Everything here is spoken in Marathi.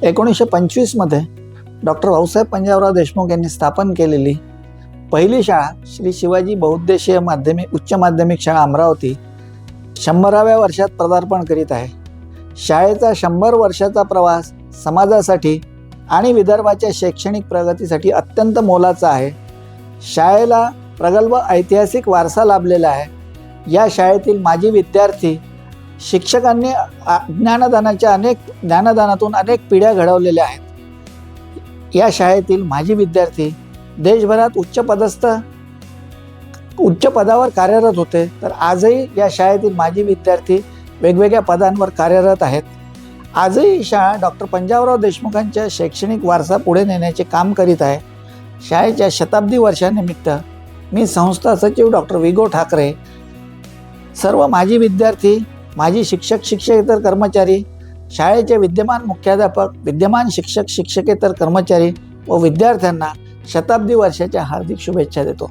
1925मध्ये डॉक्टर भाऊसाहेब पंजाबराव देशमुख यांनी स्थापन केलेली पहिली शाळा श्री शिवाजी बहुउद्देशीय उच्च माध्यमिक शाळा अमरावती 100व्या वर्षात पदार्पण करीत आहे. शाळेचा 100 वर्षाचा प्रवास समाजासाठी आणि विदर्भाच्या शैक्षणिक प्रगतीसाठी अत्यंत मोलाचा आहे. शाळेला प्रगल्भ ऐतिहासिक वारसा लाभलेला आहे. या शाळेतील माजी विद्यार्थी शिक्षकांनी ज्ञानदानातून अनेक पिढ्या घडवलेल्या आहेत. या शाळेतील माजी विद्यार्थी देशभरात उच्च पदावर कार्यरत होते, तर आजही या शाळेतील माजी विद्यार्थी वेगवेगळ्या पदांवर कार्यरत आहेत. आजही ही शाळा डॉक्टर पंजाबराव देशमुखांच्या शैक्षणिक वारसा पुढे नेण्याचे काम करीत आहे. शाळेच्या शताब्दी वर्षानिमित्त मी संस्था सचिव डॉक्टर विगो ठाकरे, सर्व माजी विद्यार्थी, माजी शिक्षक, शिक्षकेतर कर्मचारी, शाळेचे विद्यमान मुख्याध्यापक, विद्यमान शिक्षक, शिक्षकेतर कर्मचारी व विद्यार्थ्यांना शताब्दी वर्षाच्या हार्दिक शुभेच्छा देतो.